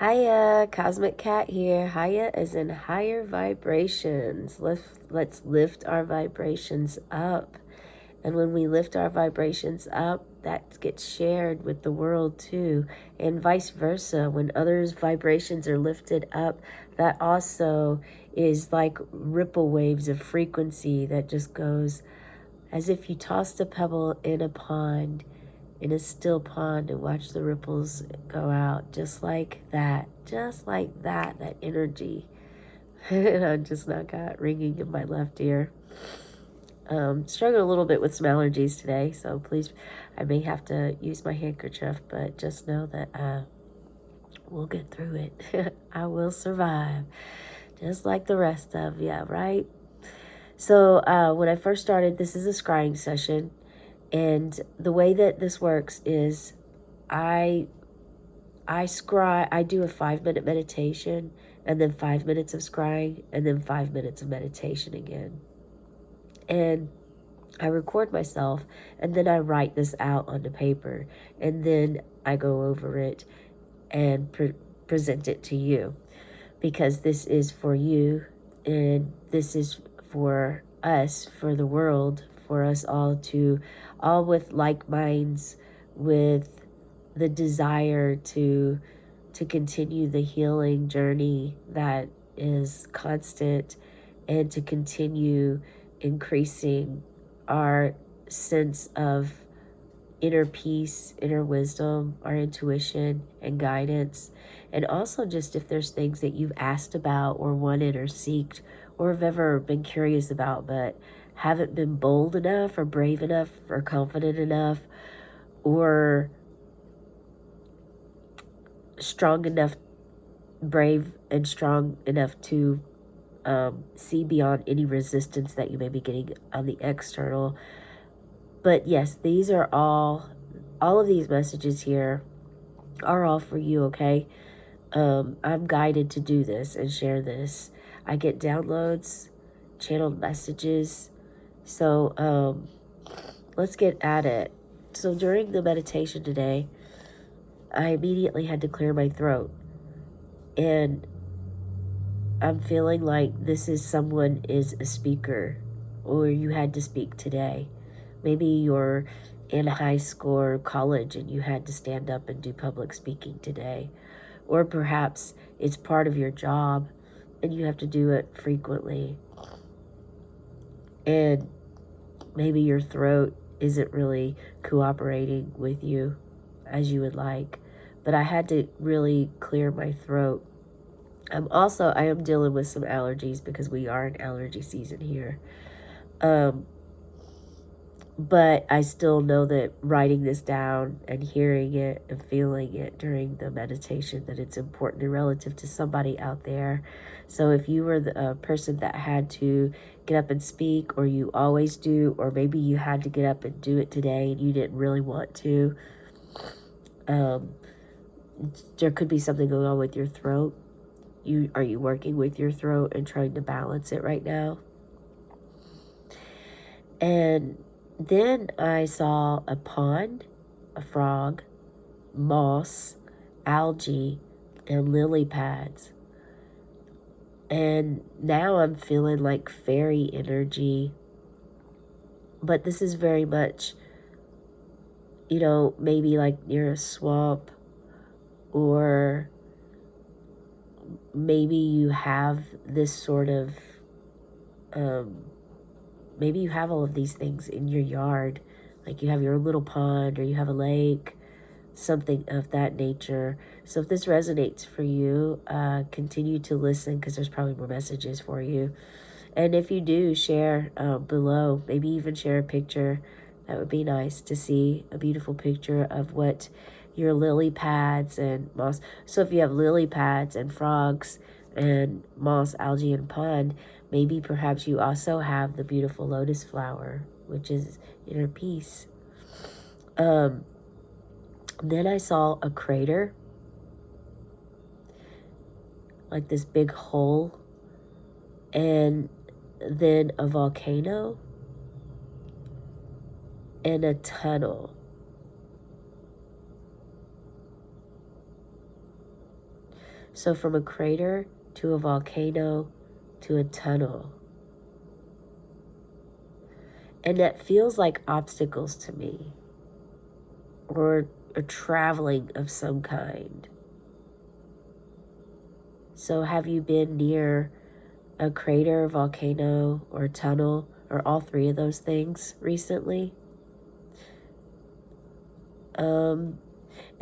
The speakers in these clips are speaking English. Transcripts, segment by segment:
Hiya, Cosmic Cat here. Hiya is in higher vibrations. Let's lift our vibrations up. And when we lift our vibrations up, that gets shared with the world too. And vice versa. When others' vibrations are lifted up, that also is like ripple waves of frequency that just goes as if you tossed a pebble in a pond, in a still pond, and watch the ripples go out, just like that, that energy. And I just now got ringing in my left ear. Struggling a little bit with some allergies today, so please, I may have to use my handkerchief, but just know that we'll get through it. I will survive, just like the rest of you, right? So when I first started, this is a scrying session. And the way that this works is I scry, I do a 5-minute meditation and then 5 minutes of scrying and then 5 minutes of meditation again. And I record myself and then I write this out on the paper and then I go over it and present it to you, because this is for you and this is for us, for the world, for us all with like minds, with the desire to continue the healing journey that is constant, and to continue increasing our sense of inner peace, inner wisdom, our intuition and guidance. And also just if there's things that you've asked about or wanted or seeked or have ever been curious about but haven't been bold enough or brave enough or confident enough or strong enough, brave and strong enough to see beyond any resistance that you may be getting on the external. But yes, these are all of these messages here are all for you, okay? I'm guided to do this and share this. I get downloads, channeled messages. So let's get at it. So during the meditation today, I immediately had to clear my throat. And I'm feeling like someone is a speaker, or you had to speak today. Maybe you're in high school or college and you had to stand up and do public speaking today. Or perhaps it's part of your job and you have to do it frequently. And maybe your throat isn't really cooperating with you as you would like. But I had to really clear my throat. I am dealing with some allergies because we are in allergy season here. But I still know that writing this down and hearing it and feeling it during the meditation, that it's important and relative to somebody out there. So if you were the person that had to get up and speak, or you always do, or maybe you had to get up and do it today and you didn't really want to, there could be something going on with your throat. Are you working with your throat and trying to balance it right now? And then I saw a pond, a frog, moss, algae, and lily pads. And now I'm feeling like fairy energy. But this is very much, maybe like near a swamp, or maybe you have this sort of, maybe you have all of these things in your yard. Like you have your little pond, or you have a lake, something of that nature. So if this resonates for you, continue to listen, because there's probably more messages for you. And if you do, share below. Maybe even share a picture. That would be nice to see a beautiful picture of what your lily pads and moss. So if you have lily pads and frogs and moss, algae, and pond, maybe perhaps you also have the beautiful lotus flower, which is inner peace. Then I saw a crater, like this big hole, and then a volcano and a tunnel. So from a crater to a volcano to a tunnel. And that feels like obstacles to me, or a traveling of some kind. So have you been near a crater, volcano, or tunnel, or all three of those things recently?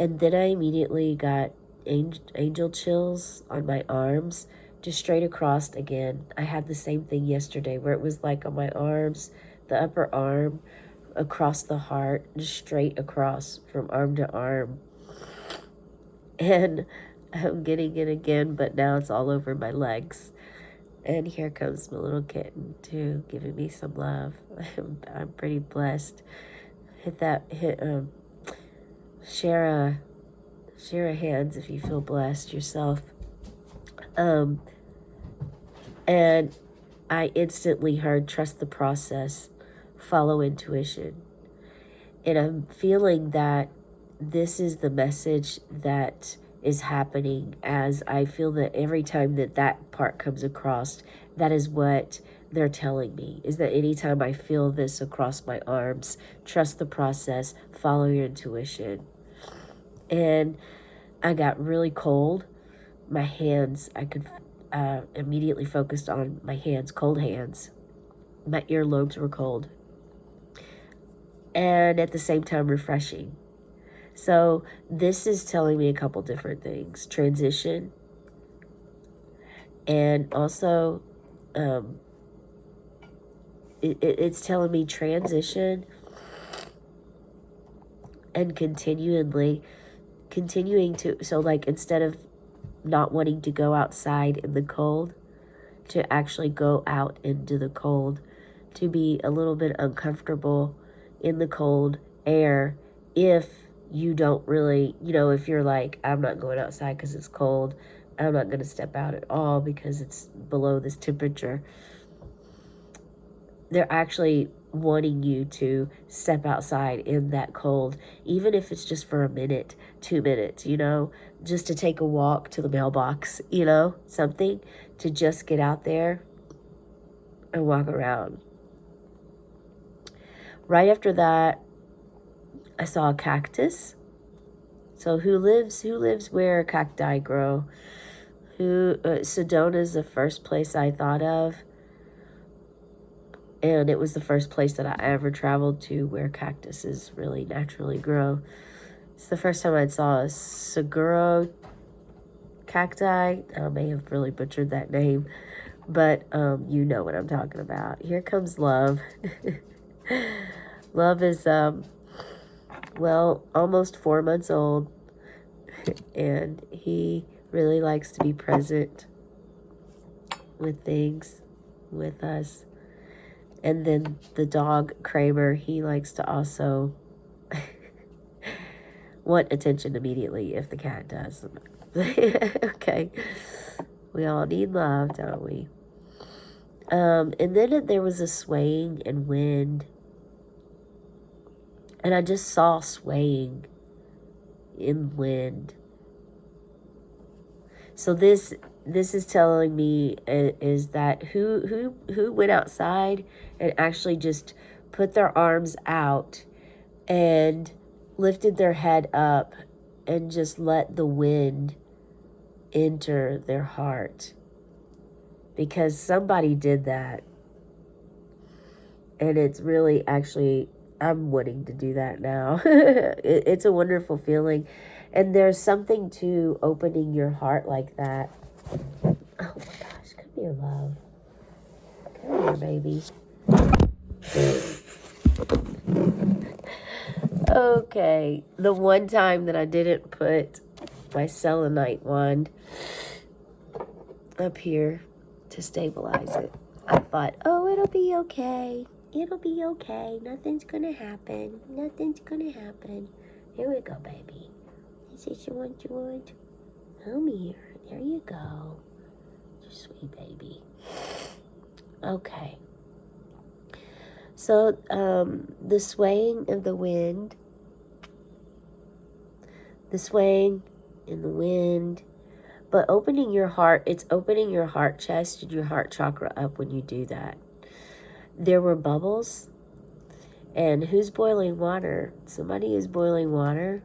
And then I immediately got angel chills on my arms, just straight across again. I had the same thing yesterday where it was like on my arms, the upper arm, across the heart, just straight across from arm to arm. And I'm getting it again, but now it's all over my legs. And here comes my little kitten too, giving me some love. I'm pretty blessed. Share a hands if you feel blessed yourself. And I instantly heard trust the process, follow intuition. And I'm feeling that this is the message that is happening, as I feel that every time that part comes across, that is what they're telling me, is that anytime I feel this across my arms, trust the process, follow your intuition. And I got really cold. My hands, I could immediately focused on my hands, cold hands. My earlobes were cold. And at the same time, refreshing. So this is telling me a couple different things. Transition. And also, it's telling me transition and continuing to, so like instead of not wanting to go outside in the cold, to actually go out into the cold, to be a little bit uncomfortable in the cold air if you don't really, if you're like, I'm not going outside because it's cold, I'm not going to step out at all because it's below this temperature. They're actually wanting you to step outside in that cold, even if it's just for a minute, 2 minutes, just to take a walk to the mailbox, something to just get out there and walk around. Right after that, I saw a cactus. So who lives where cacti grow? Sedona is the first place I thought of. And it was the first place that I ever traveled to where cactuses really naturally grow. It's the first time I saw a saguaro cacti. I may have really butchered that name, but you know what I'm talking about. Here comes Love. Love is, almost 4 months old, and he really likes to be present with things, with us. And then the dog, Kramer, he likes to also want attention immediately if the cat does. Okay. We all need love, don't we? And then there was a swaying and wind. And I just saw swaying in wind. So this is telling me is that who went outside and actually just put their arms out and lifted their head up and just let the wind enter their heart, because somebody did that. And it's really actually, I'm wanting to do that now. It's a wonderful feeling. And there's something to opening your heart like that. Oh my gosh, come here, Love. Come here, baby. Okay, the one time that I didn't put my selenite wand up here to stabilize it, I thought, oh, it'll be okay. It'll be okay. Nothing's gonna happen. Nothing's gonna happen. Here we go, baby. Is this you want? Come here. There you go. You sweet baby. Okay. So, the swaying of the wind, the swaying in the wind But opening your heart, it's opening your heart chest and your heart chakra up when you do that. There were bubbles. And who's boiling water? Somebody is boiling water.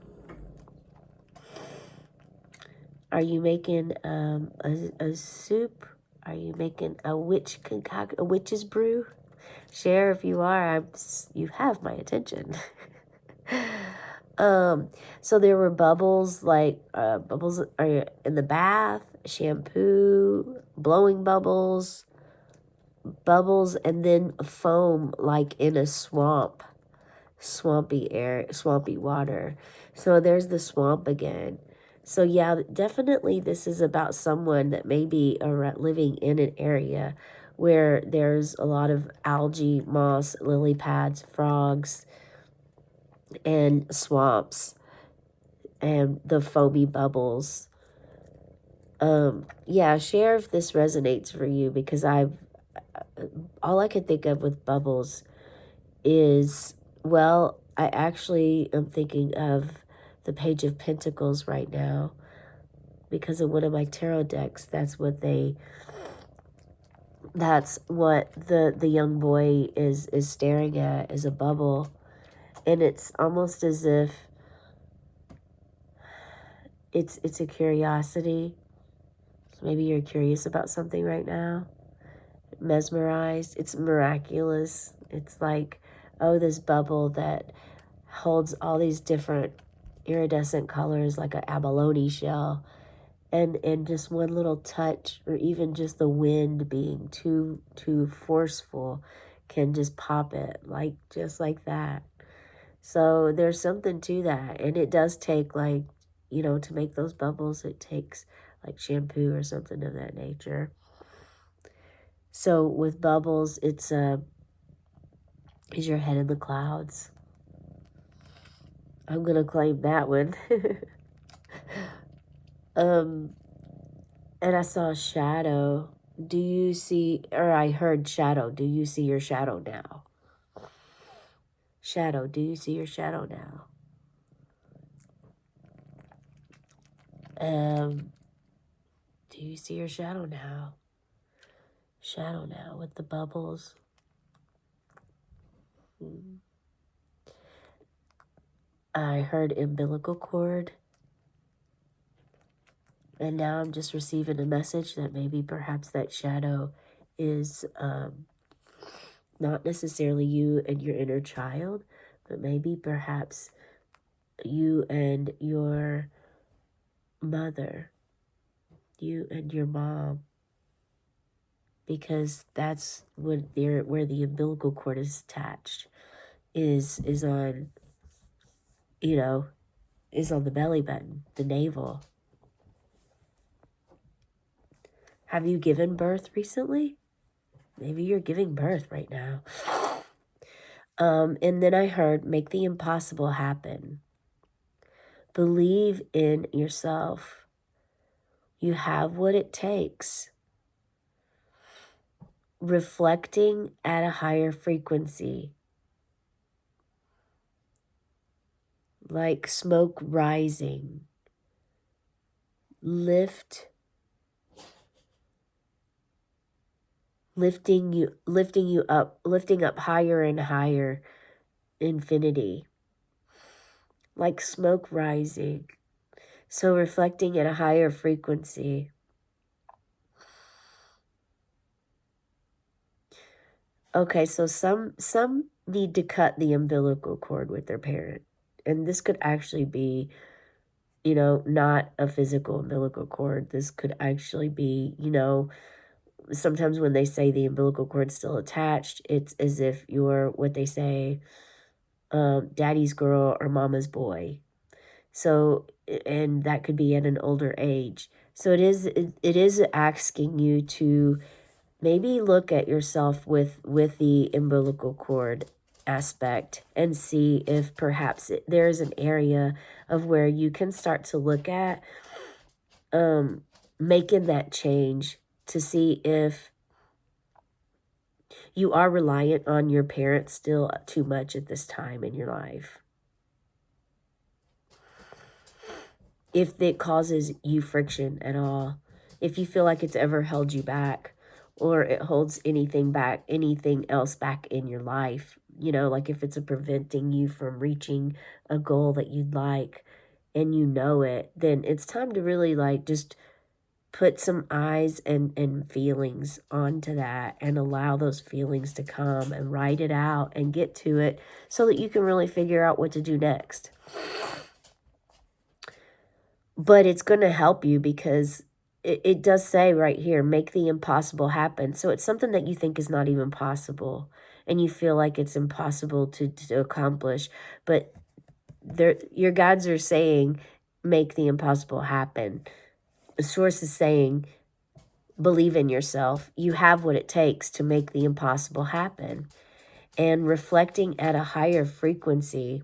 Are you making a soup? Are you making a witch's brew? Share if you are. You have my attention. So there were bubbles, like bubbles are in the bath, shampoo, blowing bubbles, and then foam like in a swampy air, swampy water. So there's the swamp again. So yeah, definitely this is about someone that may be living in an area where there's a lot of algae, moss, lily pads, frogs, and swamps, and the foamy bubbles. Yeah, share if this resonates for you, because all I could think of with bubbles is, well, I actually am thinking of the Page of Pentacles right now, because of one of my tarot decks. That's what the young boy is staring at, is a bubble. And it's almost as if it's a curiosity. So maybe you're curious about something right now. Mesmerized. It's miraculous. It's like, oh, this bubble that holds all these different iridescent colors, like an abalone shell, and just one little touch, or even just the wind being too forceful, can just pop it, like just like that. So there's something to that, and it does take, like, to make those bubbles, it takes like shampoo or something of that nature. So with bubbles, it's is your head in the clouds. I'm gonna claim that one. And I saw a shadow. Do you see, or I heard shadow. Do you see your shadow now? Shadow, do you see your shadow now? Do you see your shadow now? Shadow now with the bubbles. I heard umbilical cord. And now I'm just receiving a message that maybe perhaps that shadow is not necessarily you and your inner child, but maybe perhaps you and your mother, you and your mom, because that's where the umbilical cord is attached, is on, is on the belly button, the navel. Have you given birth recently? Maybe you're giving birth right now. And then I heard, make the impossible happen. Believe in yourself. You have what it takes. Reflecting at a higher frequency. Like smoke rising. Lifting up higher and higher. Infinity. Like smoke rising. So reflecting at a higher frequency. Okay, so some need to cut the umbilical cord with their parent. And this could actually be, not a physical umbilical cord. This could actually be, sometimes when they say the umbilical cord's still attached, it's as if you're, what they say, daddy's girl or mama's boy. So, and that could be at an older age. So it is asking you to maybe look at yourself with the umbilical cord aspect, and see if perhaps there's an area of where you can start to look at making that change, to see if you are reliant on your parents still too much at this time in your life. if it causes you friction at all, if you feel like it's ever held you back, or it holds anything back, anything else back in your life, you know, like if it's preventing you from reaching a goal that you'd like and you know it, then it's time to really like just put some eyes and feelings onto that and allow those feelings to come and write it out and get to it so that you can really figure out what to do next. But it's going to help you because it does say right here, make the impossible happen. So it's something that you think is not even possible and you feel like it's impossible to accomplish. But your guides are saying, make the impossible happen. The source is saying, believe in yourself. You have what it takes to make the impossible happen. And reflecting at a higher frequency,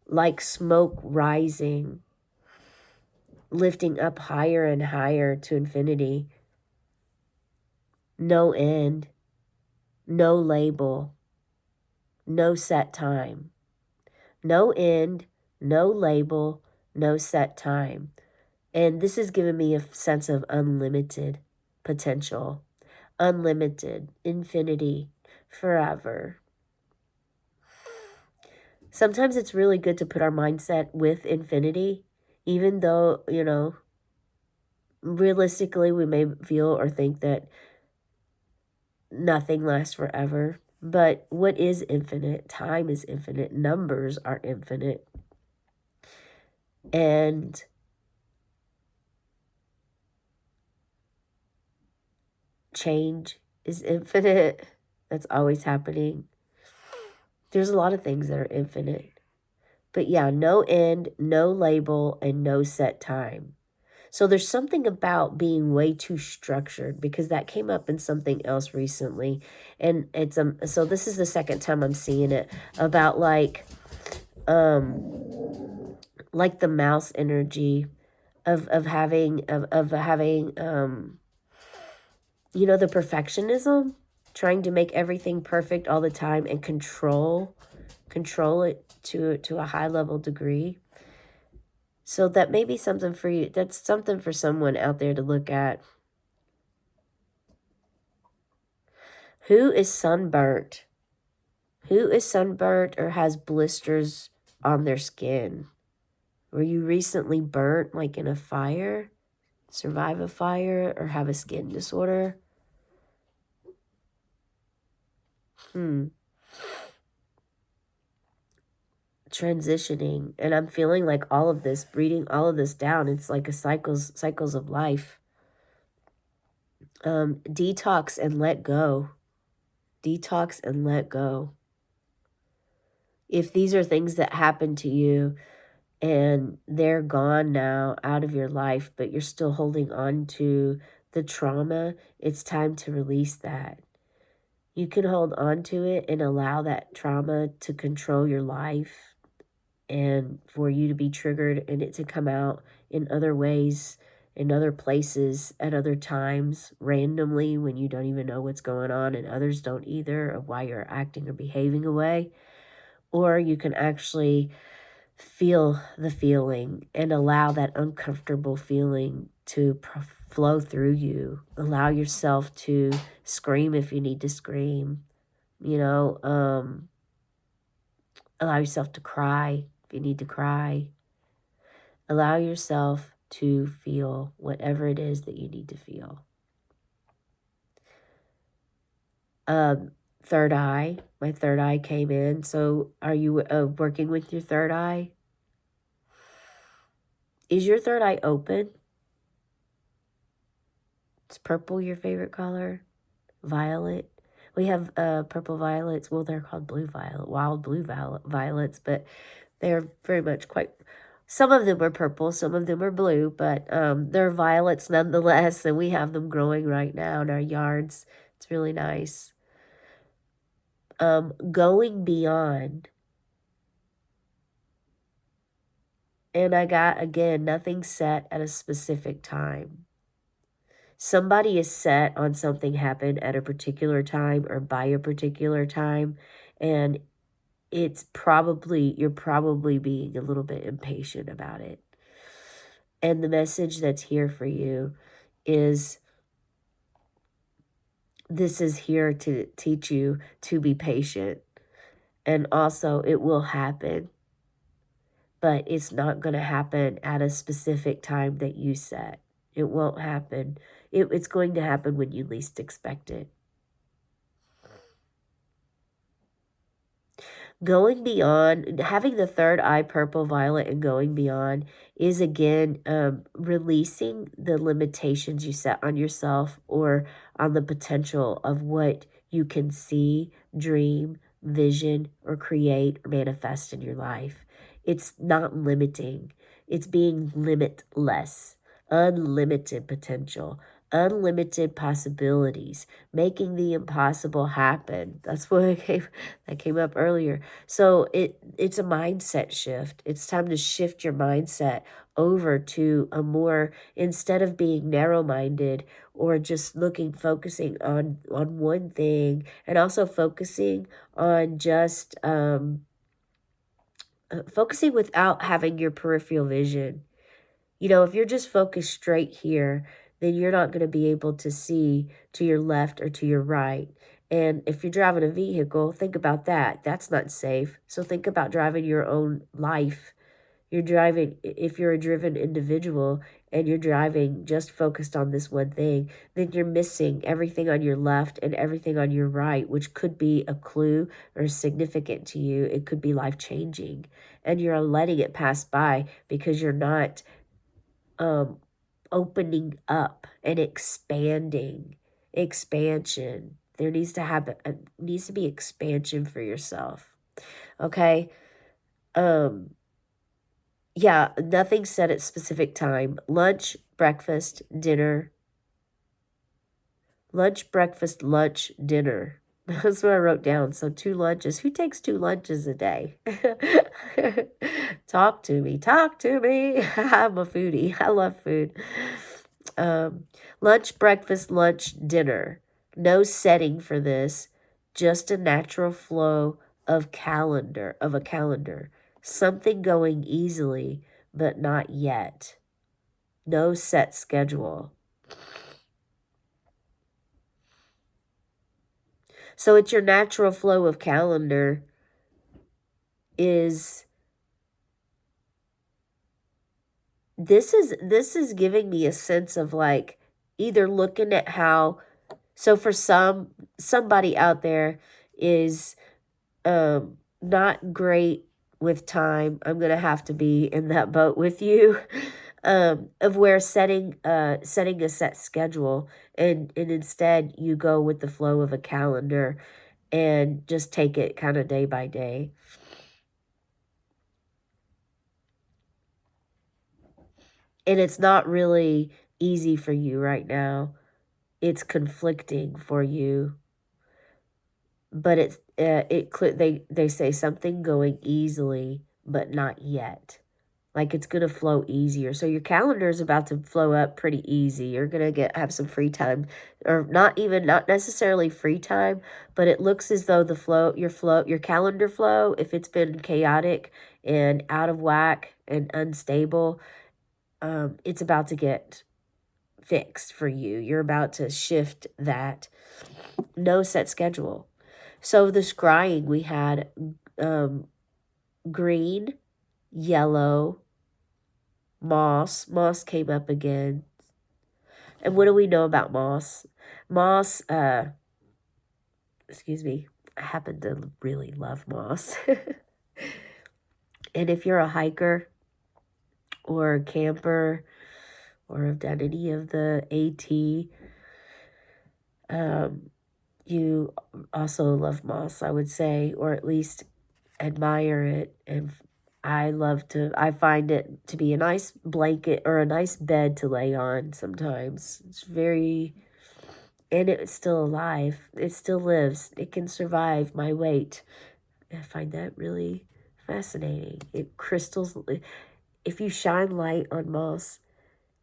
like smoke rising, lifting up higher and higher to infinity. No end, no label, no set time. No end, no label, no set time. And this has given me a sense of unlimited potential, unlimited, infinity, forever. Sometimes it's really good to put our mindset with infinity, even though, you know, realistically we may feel or think that nothing lasts forever. But what is infinite? Time is infinite. Numbers are infinite. And change is infinite. That's always happening. There's a lot of things that are infinite. But yeah, no end, no label, and no set time. So there's something about being way too structured, because that came up in something else recently. And it's so this is the second time I'm seeing it about like the mouse energy of having you know, the perfectionism, trying to make everything perfect all the time and control it to a high level degree. So that may be something for you. That's something for someone out there to look at. Who is sunburnt? Who is sunburnt or has blisters on their skin? Were you recently burnt, like in a fire? Survive a fire or have a skin disorder? Transitioning, and I'm feeling like all of this, reading all of this down, it's like a cycles of life. Detox and let go. Detox and let go. If these are things that happen to you and they're gone now out of your life, but you're still holding on to the trauma, it's time to release that. You can hold on to it and allow that trauma to control your life and for you to be triggered and it to come out in other ways, in other places, at other times, randomly when you don't even know what's going on and others don't either, of why you're acting or behaving away. Or you can actually feel the feeling and allow that uncomfortable feeling to flow through you. Allow yourself to scream if you need to scream, you know, allow yourself to cry if you need to cry. Allow yourself to feel whatever it is that you need to feel. Third eye. My third eye came in. So are you working with your third eye? Is your third eye open? Is purple your favorite color? Violet? We have purple violets. Well, they're called blue violet, wild blue violets, but they're very much quite... Some of them are purple, some of them are blue, but they're violets nonetheless, and we have them growing right now in our yards. It's really nice. Going beyond. And I got, again, nothing set at a specific time. Somebody is set on something happen at a particular time or by a particular time, and you're probably being a little bit impatient about it. And the message that's here for you is this is here to teach you to be patient. And also, it will happen, but it's not going to happen at a specific time that you set. It won't happen. It's going to happen when you least expect it. Going beyond, having the third eye, purple, violet, and going beyond is again releasing the limitations you set on yourself or on the potential of what you can see, dream, vision, or create or manifest in your life. It's not limiting. It's being limitless, unlimited potential, unlimited possibilities, making the impossible happen. That's what that came up earlier. So it's a mindset shift. It's time to shift your mindset over to a more, instead of being narrow-minded or just focusing on one thing, and also focusing on just focusing without having your peripheral vision. You know, if you're just focused straight here, then you're not going to be able to see to your left or to your right. And if you're driving a vehicle, think about that. That's not safe. So think about driving your own life. You're driving, if you're a driven individual and you're driving just focused on this one thing, then you're missing everything on your left and everything on your right, which could be a clue or significant to you. It could be life-changing. And you're letting it pass by because you're not opening up and expanding. Expansion. There needs to be expansion for yourself. Okay? Yeah, nothing set at specific time. Lunch, breakfast, dinner. Lunch, breakfast, lunch, dinner. That's what I wrote down. So 2 lunches. Who takes 2 lunches a day? Talk to me. Talk to me. I'm a foodie. I love food. Lunch, breakfast, lunch, dinner. No setting for this. Just a natural flow of a calendar. Something going easily, but not yet. No set schedule. So it's your natural flow of calendar is this is giving me a sense of like either looking at how, so for somebody out there is not great with time. I'm gonna have to be in that boat with you. Of where setting a set schedule and instead you go with the flow of a calendar and just take it kind of day by day. And it's not really easy for you right now. It's conflicting for you. But they say something going easily, but not yet. Like it's going to flow easier. So your calendar is about to flow up pretty easy. You're going to have some free time, or not necessarily free time, but it looks as though your calendar flow, if it's been chaotic and out of whack and unstable, it's about to get fixed for you. You're about to shift that. No set schedule. So the scrying we had green, yellow, moss. Moss came up again. And what do we know about moss? Moss, excuse me, I happen to really love moss. And if you're a hiker or a camper or have done any of the AT, you also love moss, I would say, or at least admire it. And I find it to be a nice blanket or a nice bed to lay on sometimes. It's very, and it's still alive. It still lives. It can survive my weight. I find that really fascinating. It crystals, if you shine light on moss,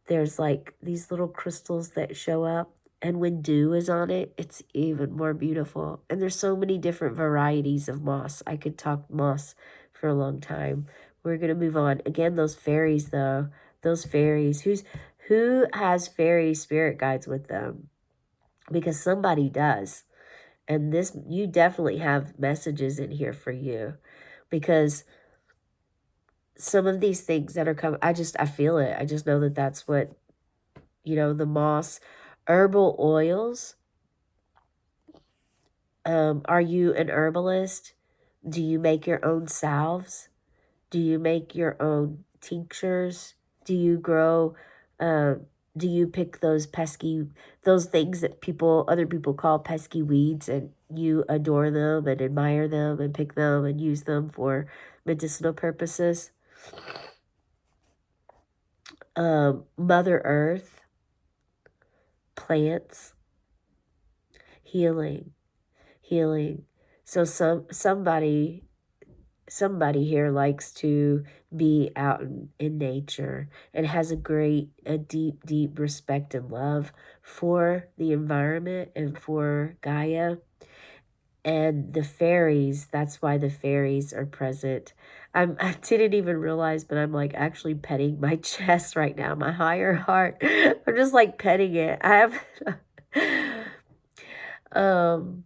there's like these little crystals that show up. And when dew is on it, it's even more beautiful. And there's so many different varieties of moss. I could talk moss for a long time. We're going to move on. Again, those fairies, though, Those fairies. Who has fairy spirit guides with them? Because somebody does. And this, you definitely have messages in here for you, because some of these things that are coming, I feel it. I just know that that's what, the moss, herbal oils. Are you an herbalist? Do you make your own salves? Do you make your own tinctures? Do you grow, do you pick those things that other people call pesky weeds, and you adore them and admire them and pick them and use them for medicinal purposes? Mother Earth, plants, healing, healing. So somebody here likes to be out in nature and has a deep, deep respect and love for the environment and for Gaia. And the fairies, that's why the fairies are present. I didn't even realize, but I'm like actually petting my chest right now, my higher heart. I'm just like petting it. I have, um,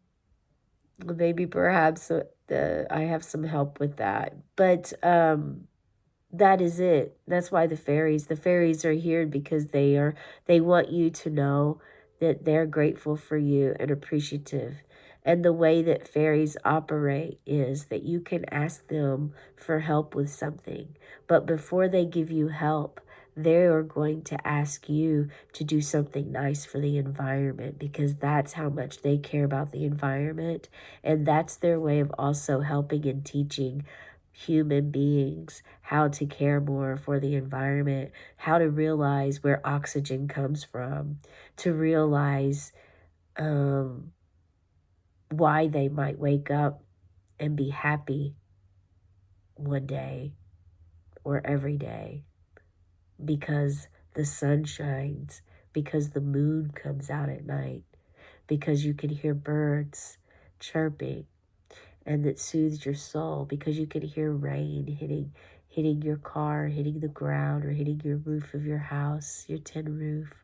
maybe perhaps I have some help with that. But that is it. That's why the fairies are here, because they want you to know that they're grateful for you and appreciative. And the way that fairies operate is that you can ask them for help with something, but before they give you help, they are going to ask you to do something nice for the environment, because that's how much they care about the environment. And that's their way of also helping and teaching human beings how to care more for the environment, how to realize where oxygen comes from, to realize why they might wake up and be happy one day or every day, because the sun shines, because the moon comes out at night, because you can hear birds chirping, and that soothes your soul, because you can hear rain hitting your car, hitting the ground, or hitting your roof of your house, your tin roof.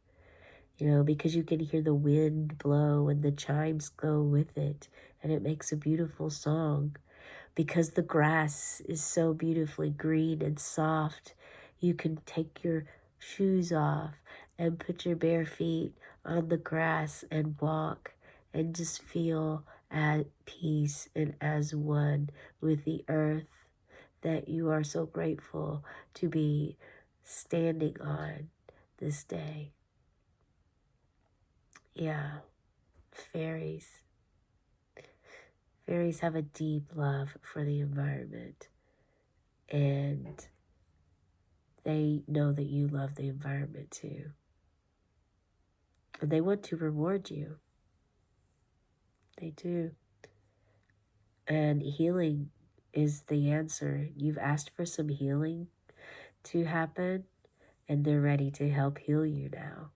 Because you can hear the wind blow and the chimes go with it, and it makes a beautiful song. Because the grass is so beautifully green and soft, you can take your shoes off and put your bare feet on the grass and walk and just feel at peace and as one with the earth that you are so grateful to be standing on this day. Yeah, fairies. Fairies have a deep love for the environment, and they know that you love the environment too. And they want to reward you. They do. And healing is the answer. You've asked for some healing to happen, and they're ready to help heal you now,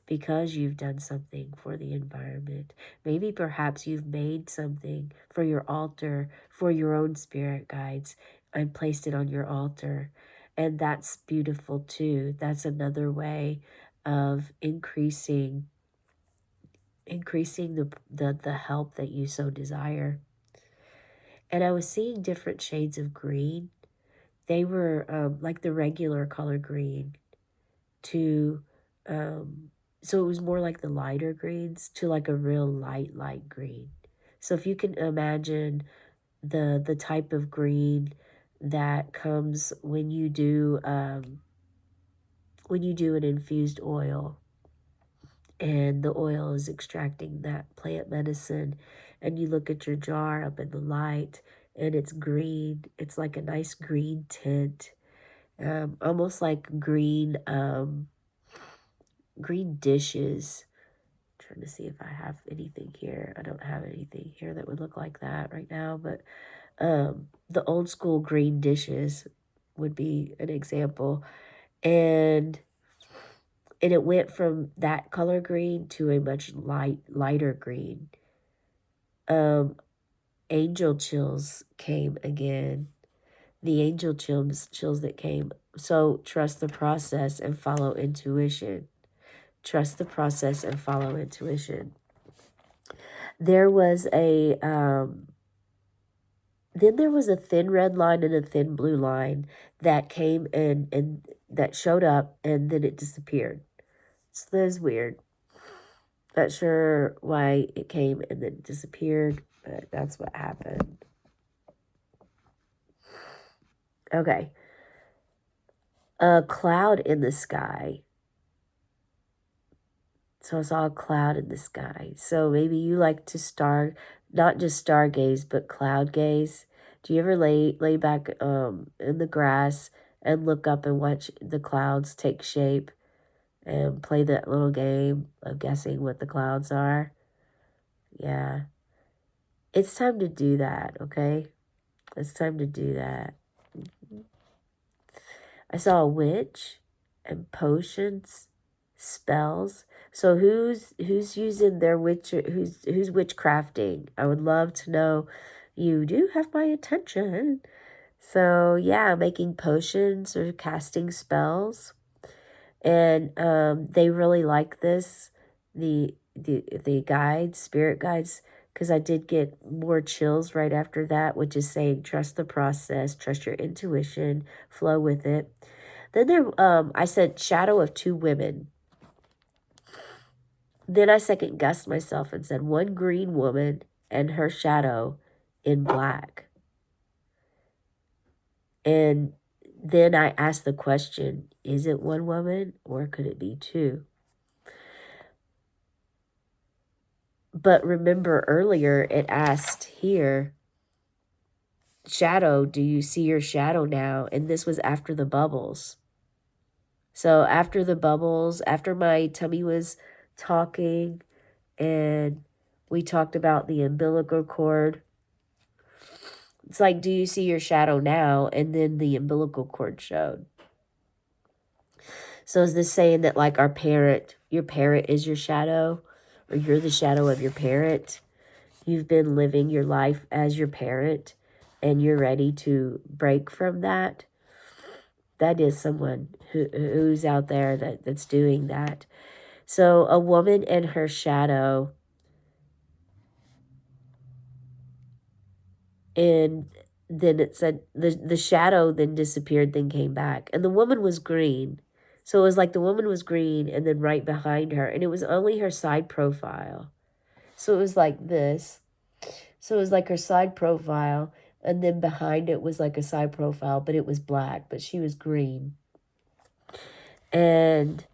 because you've done something for the environment. Maybe perhaps you've made something for your altar, for your own spirit guides, and placed it on your altar. And that's beautiful too. That's another way of increasing the help that you so desire. And I was seeing different shades of green. They were like the regular color green to so it was more like the lighter greens to like a real light green. So if you can imagine the type of green that comes when you do an infused oil, and the oil is extracting that plant medicine, and you look at your jar up in the light and it's green. It's like a nice green tint, almost like green dishes. I'm trying to see if I have anything here. I don't have anything here that would look like that right now, but the old school green dishes would be an example. And it went from that color green to a much lighter green. Angel chills came again. the angel chills that came. So trust the process and follow intuition. Trust the process and follow intuition. There was then there was a thin red line and a thin blue line that came and that showed up and then it disappeared. So that was weird. Not sure why it came and then disappeared, but that's what happened. Okay. A cloud in the sky. So I saw a cloud in the sky. So maybe you like to not just stargaze, but cloud gaze. Do you ever lay back in the grass and look up and watch the clouds take shape and play that little game of guessing what the clouds are? Yeah. It's time to do that, okay? It's time to do that. I saw a witch and potions, spells. So who's using their witch? Who's witchcrafting? I would love to know. You do have my attention. So yeah, making potions or casting spells, and they really like this. The guides, spirit guides, because I did get more chills right after that, which is saying trust the process, trust your intuition, flow with it. Then I said shadow of two women. Then I second guessed myself and said one green woman and her shadow in black. And then I asked the question, is it one woman or could it be two? But remember earlier it asked here, shadow, do you see your shadow now? And this was after the bubbles. So after the bubbles, after my tummy was talking and we talked about the umbilical cord, it's like, do you see your shadow now? And then the umbilical cord showed. So is this saying that like your parent is your shadow, or you're the shadow of your parent? You've been living your life as your parent and you're ready to break from that? That is someone who's out there that's doing that. So a woman and her shadow, and then it said the shadow then disappeared, then came back. And the woman was green. So it was like the woman was green and then right behind her. And it was only her side profile. So it was like this. So it was like her side profile. And then behind it was like a side profile, but it was black, but she was green. And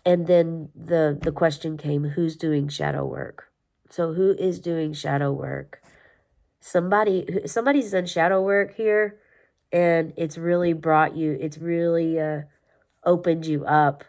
then the question came, who's doing shadow work? So who is doing shadow work? Somebody's done shadow work here, and it's really opened you up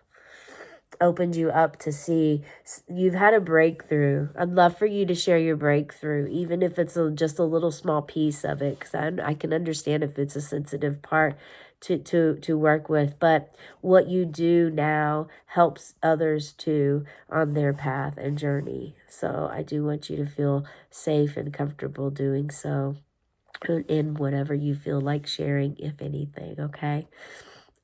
to see. You've had a breakthrough. I'd love for you to share your breakthrough, even if it's just a little small piece of it, because I can understand if it's a sensitive part to work with. But what you do now helps others too on their path and journey. So I do want you to feel safe and comfortable doing so in whatever you feel like sharing, if anything, okay?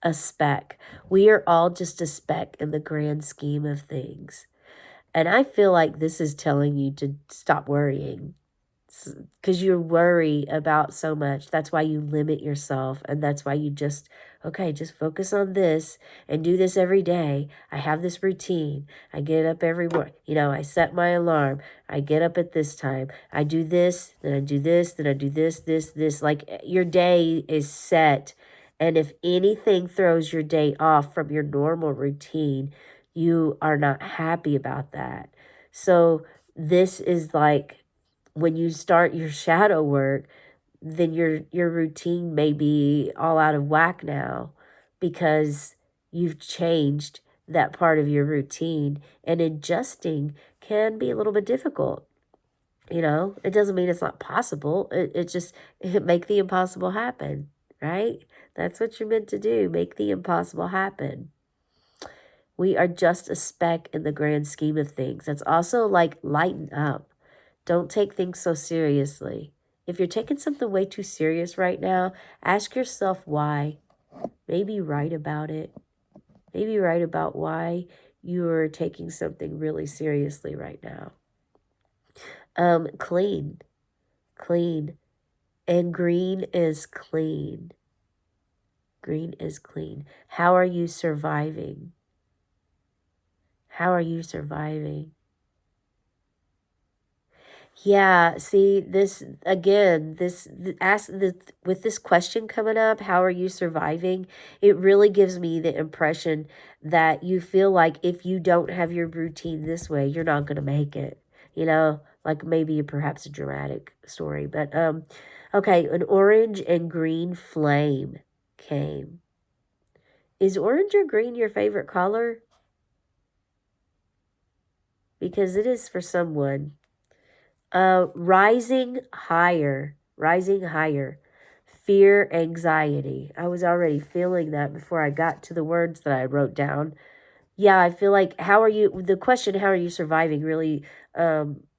A speck. We are all just a speck in the grand scheme of things. And I feel like this is telling you to stop worrying, because you worry about so much. That's why you limit yourself. And that's why you just focus on this and do this every day. I have this routine. I get up every morning. I set my alarm. I get up at this time. I do this, then I do this, then I do this. Like your day is set. And if anything throws your day off from your normal routine, you are not happy about that. So this is like, when you start your shadow work, then your routine may be all out of whack now, because you've changed that part of your routine, and adjusting can be a little bit difficult. It doesn't mean it's not possible. It just make the impossible happen, right? That's what you're meant to do, make the impossible happen. We are just a speck in the grand scheme of things. That's also like lighten up. Don't take things so seriously. If you're taking something way too serious right now, ask yourself why. Maybe write about it. Maybe write about why you're taking something really seriously right now. Clean. Clean. And green is clean. Green is clean. How are you surviving? How are you surviving? Yeah, see, this again, with this question coming up, how are you surviving? It really gives me the impression that you feel like if you don't have your routine this way, you're not going to make it. Like maybe perhaps a dramatic story, but okay, an orange and green flame came. Is orange or green your favorite color? Because it is for someone. Rising higher, fear, anxiety. I was already feeling that before I got to the words that I wrote down. Yeah, I feel like the question, how are you surviving, really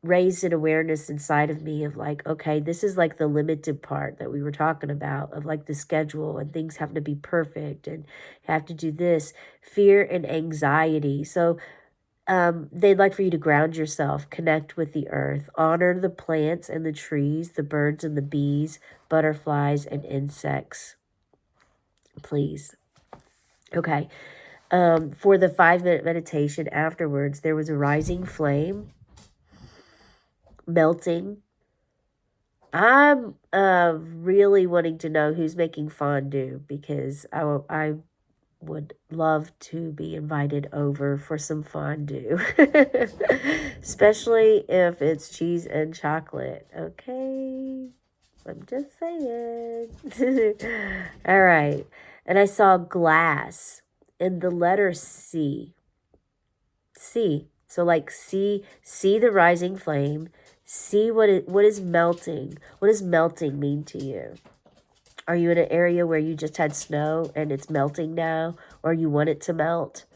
raised an awareness inside of me of like, okay, this is like the limited part that we were talking about of like the schedule and things having to be perfect and have to do this, fear and anxiety. So they'd like for you to ground yourself, connect with the earth, honor the plants and the trees, the birds and the bees, butterflies and insects, please. Okay. For the 5-minute meditation afterwards, there was a rising flame, melting. I'm really wanting to know who's making fondue because I would love to be invited over for some fondue, especially if it's cheese and chocolate. Okay, I'm just saying. All right, and I saw glass in the letter C. C. So like see the rising flame. See what is melting. What does melting mean to you? Are you in an area where you just had snow and it's melting now, or you want it to melt,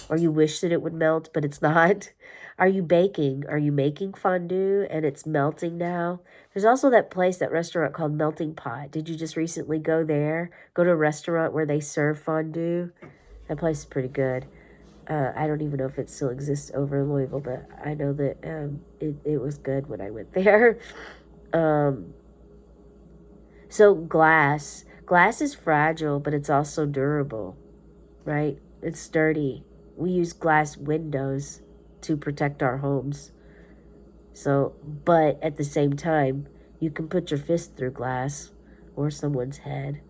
or you wish that it would melt, but it's not? Are you baking? Are you making fondue and it's melting now? There's also that place, that restaurant called Melting Pot. Did you just recently go there? Go to a restaurant where they serve fondue? That place is pretty good. I don't even know if it still exists over in Louisville, but I know that it was good when I went there. So glass is fragile, but it's also durable, right? It's sturdy. We use glass windows to protect our homes. So, but at the same time, you can put your fist through glass or someone's head.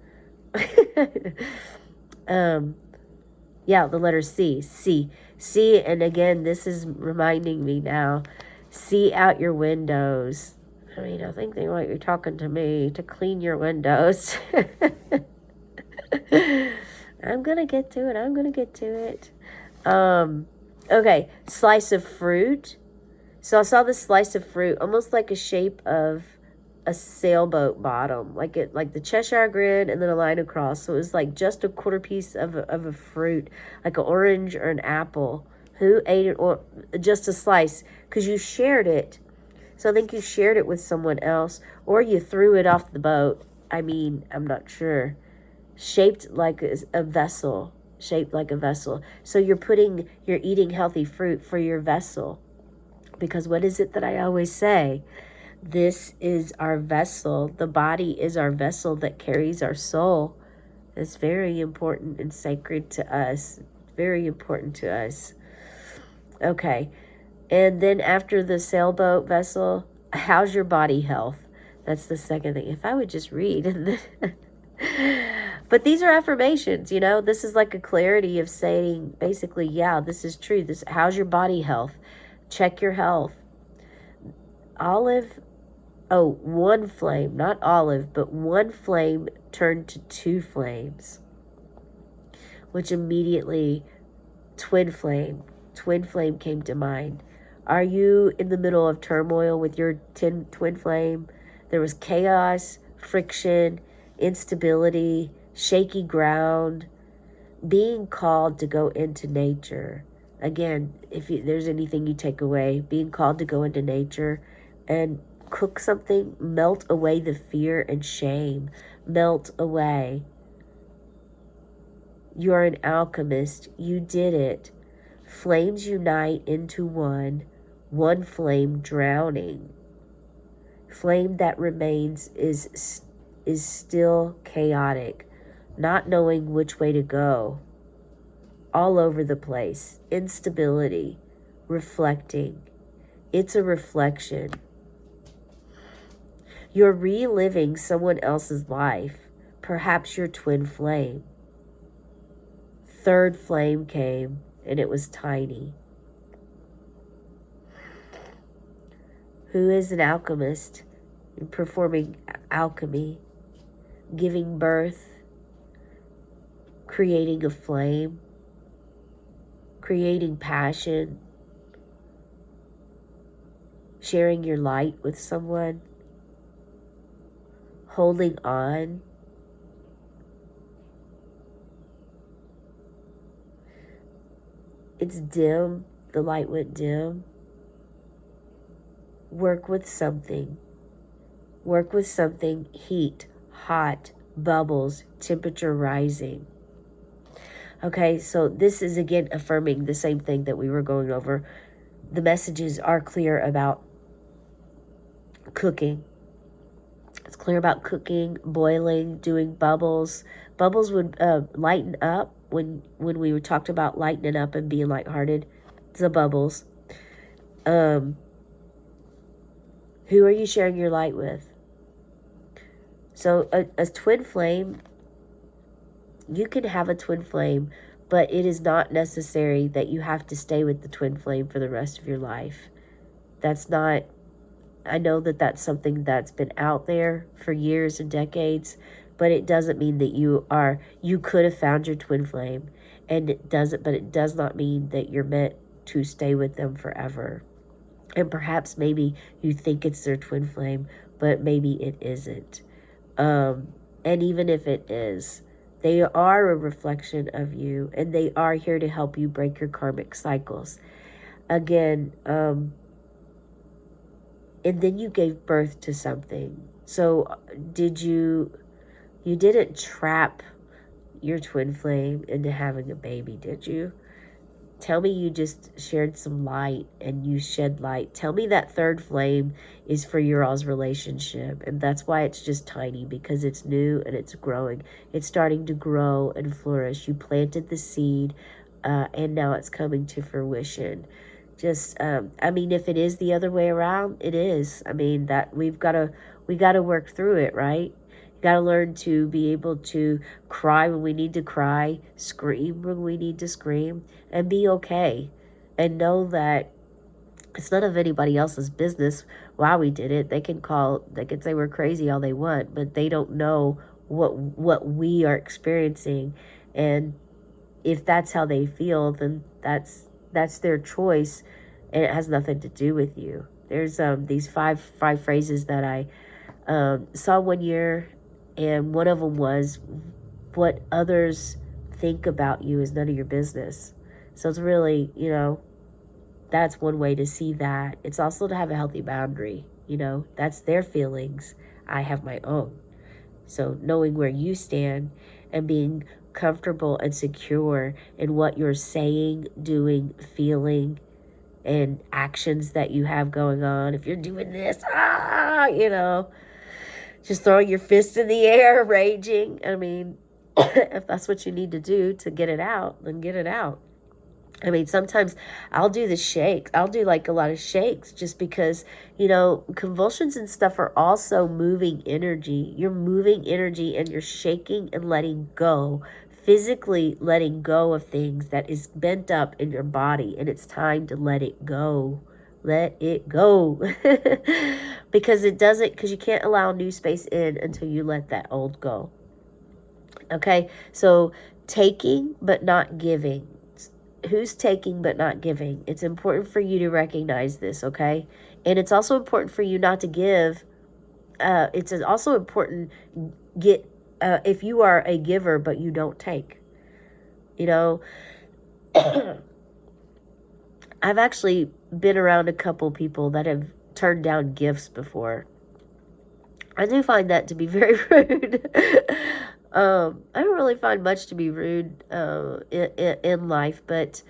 Yeah, the letter C. C, and again, this is reminding me now, see out your windows. I mean, I think they might be talking to me to clean your windows. I'm going to get to it. Okay, slice of fruit. So I saw this slice of fruit, almost like a shape of a sailboat bottom, like the Cheshire grid and then a line across. So it was like just a quarter piece of a fruit, like an orange or an apple. Who ate it, or just a slice? Because you shared it. So I think you shared it with someone else, or you threw it off the boat. I mean, I'm not sure. Shaped like a vessel. So you're eating healthy fruit for your vessel. Because what is it that I always say? This is our vessel. The body is our vessel that carries our soul. It's very important and sacred to us. Very important to us. Okay. And then after the sailboat vessel, how's your body health? That's the second thing. If I would just read. But these are affirmations, This is like a clarity of saying, basically, yeah, this is true. How's your body health? Check your health. One flame, not olive, but one flame turned to 2 flames, which immediately twin flame came to mind. Are you in the middle of turmoil with your twin flame? There was chaos, friction, instability, shaky ground, being called to go into nature. Again, if there's anything you take away, being called to go into nature and cook something, melt away the fear and shame. Melt away. You're an alchemist. You did it. Flames unite into one flame drowning. Flame that remains is still chaotic, not knowing which way to go. All over the place. Instability. Reflecting. It's a reflection. You're reliving someone else's life, perhaps your twin flame. Third flame came, and it was tiny. Who is an alchemist performing alchemy, giving birth, creating a flame, creating passion, sharing your light with someone, holding on. It's dim. The light went dim. Work with something. Work with something. Heat, hot, bubbles, temperature rising. Okay, so this is again affirming the same thing that we were going over. The messages are clear about cooking. It's clear about cooking, boiling, doing bubbles. Bubbles would lighten up when we talked about lightening up and being lighthearted. It's the bubbles. Who are you sharing your light with? So a twin flame, you can have a twin flame, but it is not necessary that you have to stay with the twin flame for the rest of your life. That's not, I know that that's something that's been out there for years and decades, but it doesn't mean that you could have found your twin flame, and it does not mean that you're meant to stay with them forever. And perhaps maybe you think it's their twin flame, but maybe it isn't. And even if it is, they are a reflection of you, and they are here to help you break your karmic cycles. Again, and then you gave birth to something. So you didn't trap your twin flame into having a baby, did you? Tell me you just shared some light and you shed light. Tell me that third flame is for your all's relationship. And that's why it's just tiny, because it's new and it's growing. It's starting to grow and flourish. You planted the seed and now it's coming to fruition. Just, I mean, if it is the other way around, it is. I mean, that we got to work through it, right? You got to learn to be able to cry when we need to cry, scream when we need to scream, and be okay. And know that it's none of anybody else's business why we did it. They can say we're crazy all they want, but they don't know what we are experiencing. And if that's how they feel, then that's their choice, and it has nothing to do with you. There's these five phrases that I saw one year, and one of them was, what others think about you is none of your business. So it's really, that's one way to see that. It's also to have a healthy boundary. That's their feelings. I have my own. So knowing where you stand and being comfortable and secure in what you're saying, doing, feeling, and actions that you have going on. If you're doing this, just throwing your fist in the air, raging. I mean, if that's what you need to do to get it out, then get it out. I mean, sometimes I'll do the shakes. I'll do like a lot of shakes just because, convulsions and stuff are also moving energy. You're moving energy and you're shaking and letting go, physically letting go of things that is bent up in your body, and it's time to let it go. Let it go. Because you can't allow new space in until you let that old go. Okay, so taking but not giving. Who's taking but not giving? It's important for you to recognize this, okay? And it's also important for you not to give. It's also important if you are a giver but you don't take. I've actually been around a couple people that have turned down gifts before. I do find that to be very rude. I don't really find much to be rude in life, but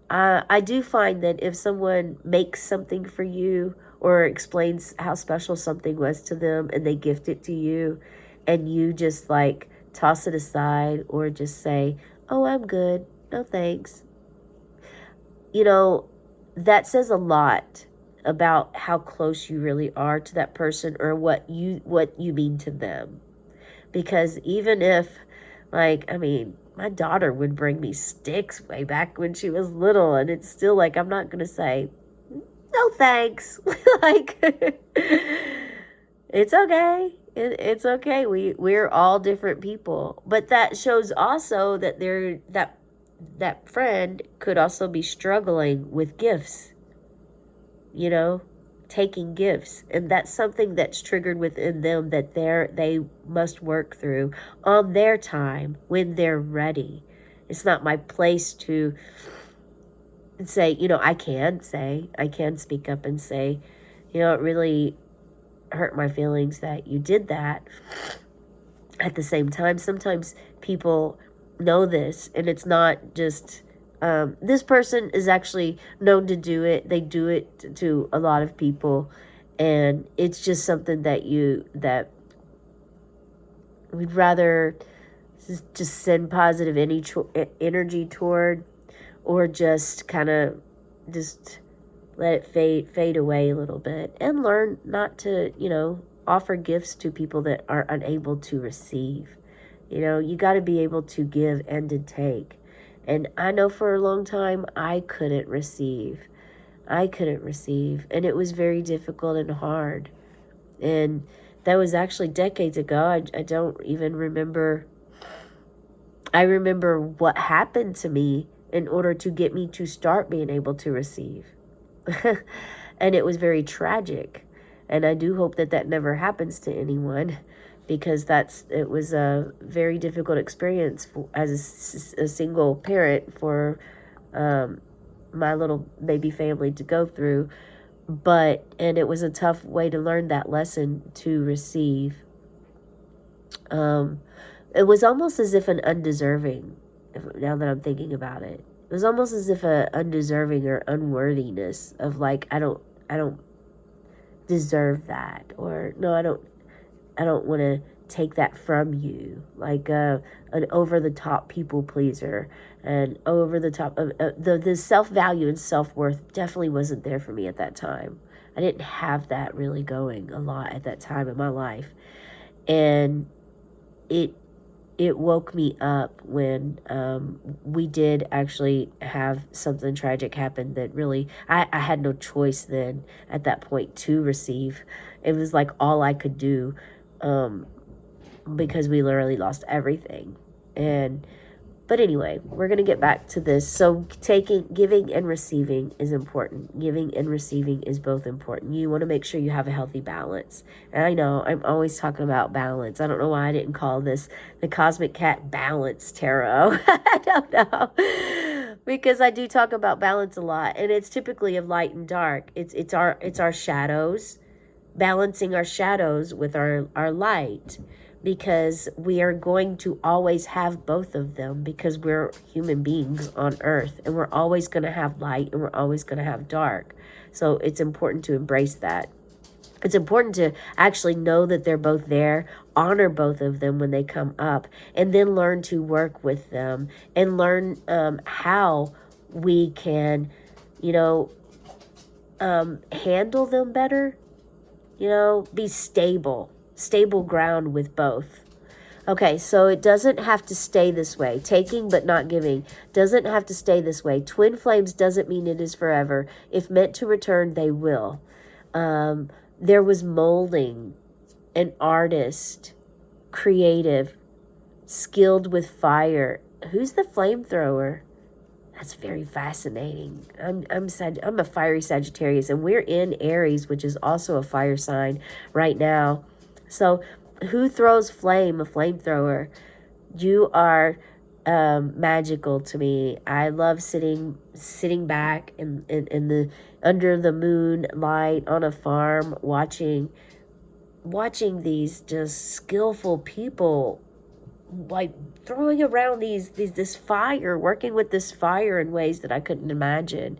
I do find that if someone makes something for you or explains how special something was to them and they gift it to you and you just like toss it aside or just say, oh, I'm good, no thanks, you know, that says a lot about how close you really are to that person or what you mean to them. Because even if, like, I mean, my daughter would bring me sticks way back when she was little, and it's still like, I'm not going to say, no thanks. Like, it's okay. It's okay. We're all different people. But that shows also that that friend could also be struggling with gifts, you know, taking gifts, and that's something that's triggered within them that they must work through on their time when they're ready. It's not my place to say, you know, I can speak up and say, you know, it really hurt my feelings that you did that. At the same time, sometimes people know this, and it's not just this person is actually known to do it. They do it to a lot of people, and it's just something that we'd rather just send positive energy toward, or just kind of just let it fade away a little bit, and learn not to, you know, offer gifts to people that are unable to receive. You know, you got to be able to give and to take. And I know for a long time I couldn't receive. And it was very difficult and hard. And that was actually decades ago. I don't even remember. I remember what happened to me in order to get me to start being able to receive. And it was very tragic. And I do hope that that never happens to anyone, because it was a very difficult experience as a single parent for my little baby family to go through. And it was a tough way to learn that lesson, to receive. It was almost as if an undeserving, now that I'm thinking about it. It was almost as if a undeserving or unworthiness of like, I don't deserve that, or no, I don't want to take that from you, like an over the top people pleaser, and over the top of the self-value and self-worth definitely wasn't there for me at that time. I didn't have that really going a lot at that time in my life, and it woke me up when we did actually have something tragic happen that really, I had no choice then at that point to receive. It was like all I could do, because we literally lost everything. But anyway, we're going to get back to this. So giving and receiving is important. Giving and receiving is both important. You want to make sure you have a healthy balance. And I know I'm always talking about balance. I don't know why I didn't call this the Cosmic Cat Balance Tarot. I don't know. Because I do talk about balance a lot. And it's typically of light and dark. It's our shadows. Balancing our shadows with our light. Because we are going to always have both of them, because we're human beings on earth, and we're always going to have light and we're always going to have dark. So it's important to embrace that. It's important to actually know that they're both there, honor both of them when they come up, and then learn to work with them and learn how we can, handle them better, be stable ground with both. Okay, so it doesn't have to stay this way. Taking but not giving doesn't have to stay this way. Twin flames doesn't mean it is forever. If meant to return, they will. There was molding, an artist, creative, skilled with fire. Who's the flamethrower? That's very fascinating. I'm a fiery Sagittarius, and we're in Aries, which is also a fire sign right now. So who throws flame? A flamethrower. You are magical to me. I love sitting back in the under the moonlight on a farm watching these just skillful people like throwing around this fire, working with this fire in ways that I couldn't imagine,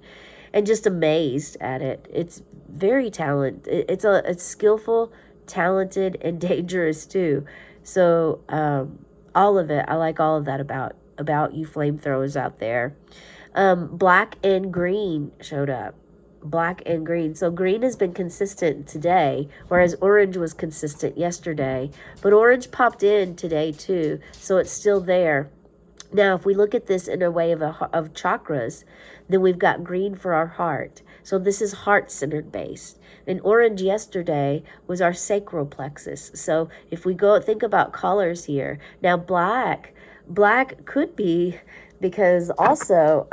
and just amazed at it. It's very it's skillful, talented, and dangerous too. So all of it, I like all of that about you flamethrowers out there. Black and green showed up. Black and green. So green has been consistent today, whereas orange was consistent yesterday. But orange popped in today too, so it's still there. Now, if we look at this in a way of chakras, then we've got green for our heart. So this is heart-centered based. And orange yesterday was our sacral plexus. So if we go think about colors here, now black could be because also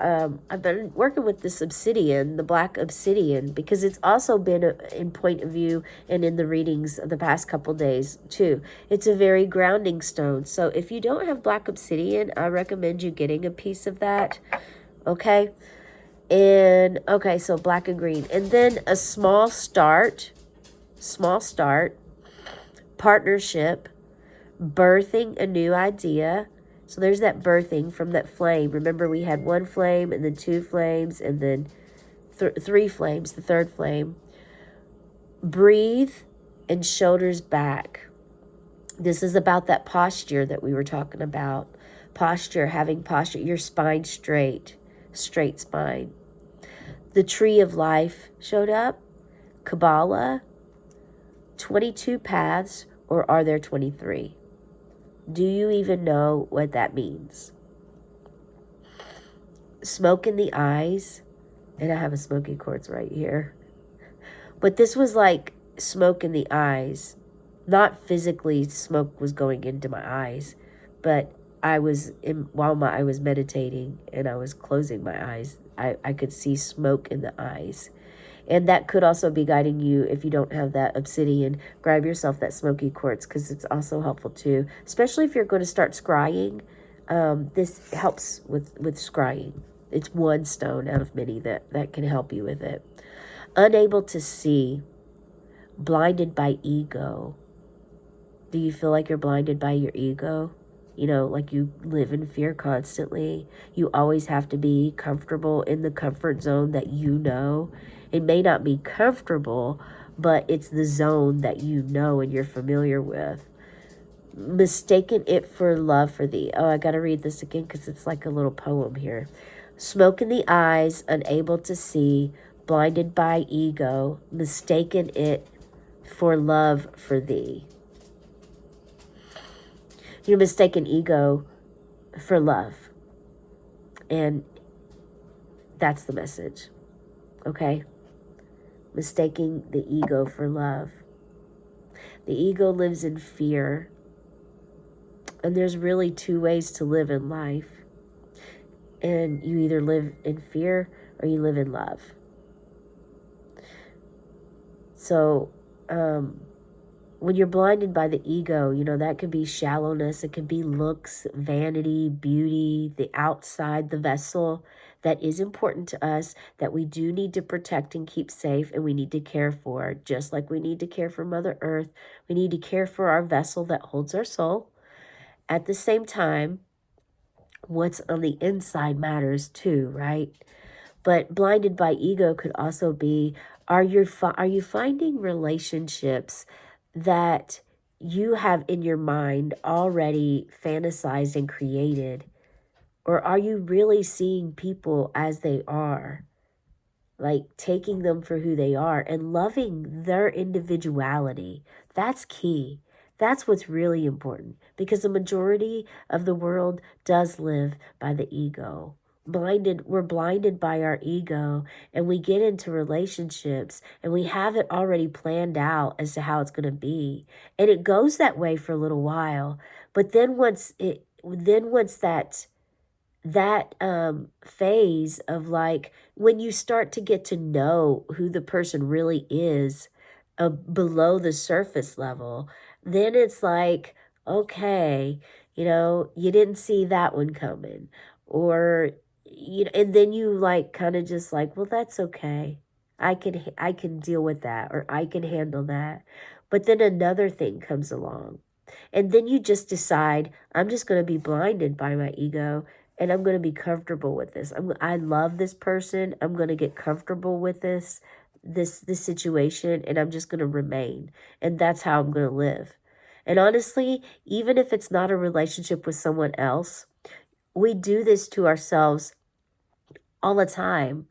I've been working with this obsidian, the black obsidian, because it's also been in point of view and in the readings the past couple days too. It's a very grounding stone. So if you don't have black obsidian, I recommend you getting a piece of that. Okay. And okay, so black and green. And then a small start, partnership, birthing a new idea. So there's that birthing from that flame. Remember, we had one flame and then two flames and then three flames, the third flame. Breathe and shoulders back. This is about that posture that we were talking about. Having posture, your spine straight spine. The tree of life showed up. Kabbalah, 22 paths, or are there 23? Do you even know what that means? Smoke in the eyes, and I have a smoky quartz right here. But this was like smoke in the eyes. Not physically smoke was going into my eyes, but while I was meditating and I was closing my eyes, I could see smoke in the eyes. And that could also be guiding you. If you don't have that obsidian, grab yourself that smoky quartz because it's also helpful too, especially if you're going to start scrying. This helps with scrying. It's one stone out of many that can help you with it. Unable to see, blinded by ego. Do you feel like you're blinded by your ego? You know, like you live in fear constantly. You always have to be comfortable in the comfort zone that you know. It may not be comfortable, but it's the zone that you know and you're familiar with. Mistaken it for love for thee. Oh, I got to read this again because it's like a little poem here. Smoke in the eyes, unable to see, blinded by ego, mistaken it for love for thee. You're mistaken ego for love. And that's the message. Okay? Mistaking the ego for love. The ego lives in fear. And there's really two ways to live in life. And you either live in fear or you live in love. So, when you're blinded by the ego, you know, that could be shallowness. It could be looks, vanity, beauty, the outside, the vessel that is important to us, that we do need to protect and keep safe, and we need to care for. Just like we need to care for Mother Earth, we need to care for our vessel that holds our soul. At the same time, what's on the inside matters too, right? But blinded by ego could also be, are you finding relationships that you have in your mind already fantasized and created? Or are you really seeing people as they are? Like taking them for who they are and loving their individuality. That's key. That's what's really important, because the majority of the world does live by the ego. We're blinded by our ego, and we get into relationships and we have it already planned out as to how it's going to be. And it goes that way for a little while. But then once that phase of like when you start to get to know who the person really is below the surface level, then it's like, okay, You know, you didn't see that one coming. Or, you know, and then you like kind of just like, well, that's okay. I can deal with that, or I can handle that. But then another thing comes along. And then you just decide, I'm just going to be blinded by my ego, and I'm going to be comfortable with this. I love this person. I'm going to get comfortable with this situation, and I'm just going to remain. And that's how I'm going to live. And honestly, even if it's not a relationship with someone else, we do this to ourselves all the time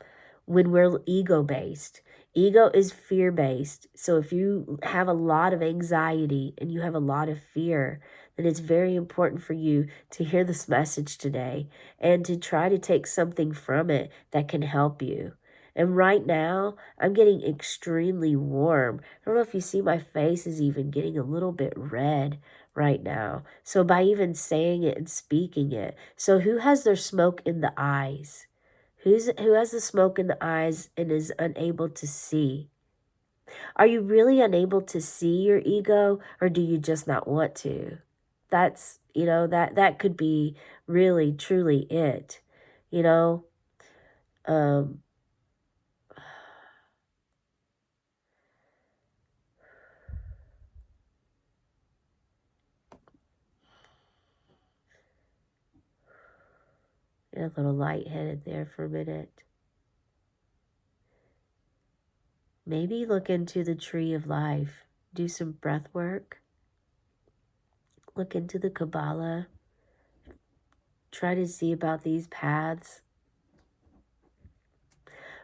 when we're ego based. Ego is fear based. So if you have a lot of anxiety and you have a lot of fear, then it's very important for you to hear this message today and to try to take something from it that can help you. And right now, I'm getting extremely warm. I don't know if you see my face is even getting a little bit red right now. So by even saying it and speaking it. So who has their smoke in the eyes? Who has the smoke in the eyes and is unable to see? Are you really unable to see your ego, or do you just not want to? That's, you know, that could be really truly it. You know, um a little lightheaded there for a minute. Maybe look into the tree of life. Do some breath work. Look into the Kabbalah. Try to see about these paths,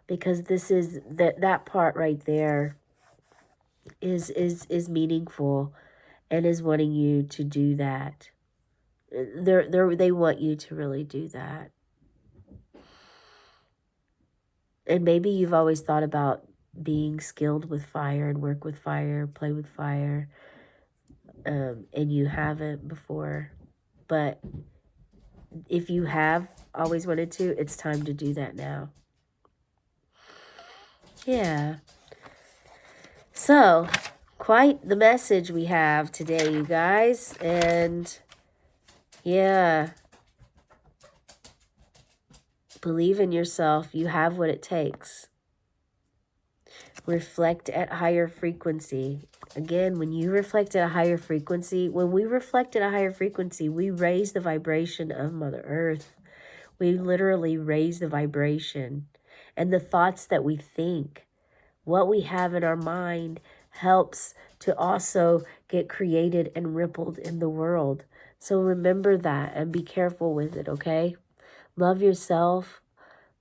because this is that part right there is meaningful and is wanting you to do that. They want you to really do that. And maybe you've always thought about being skilled with fire and work with fire, play with fire, and you haven't before. But if you have always wanted to, it's time to do that now. Yeah. So, quite the message we have today, you guys. And yeah, believe in yourself. You have what it takes. Reflect at higher frequency. Again, when you reflect at a higher frequency, when we reflect at a higher frequency, we raise the vibration of Mother Earth. We literally raise the vibration. And the thoughts that we think, what we have in our mind, helps to also get created and rippled in the world. So remember that and be careful with it, okay? Love yourself.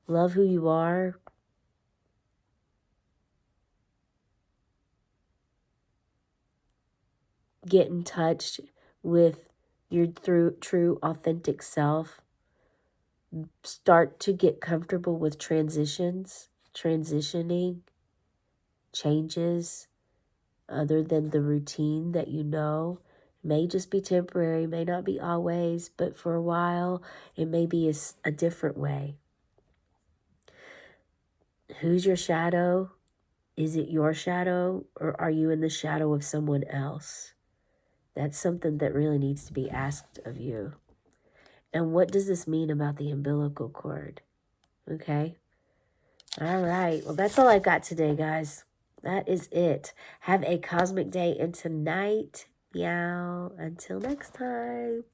Love who you are. Get in touch with your true authentic self. Start to get comfortable with transitioning, changes other than the routine that you know. May just be temporary, may not be always, but for a while, it may be a different way. Who's your shadow? Is it your shadow, or are you in the shadow of someone else? That's something that really needs to be asked of you. And what does this mean about the umbilical cord? Okay. All right. Well, that's all I got today, guys. That is it. Have a cosmic day, and tonight, meow. Until next time.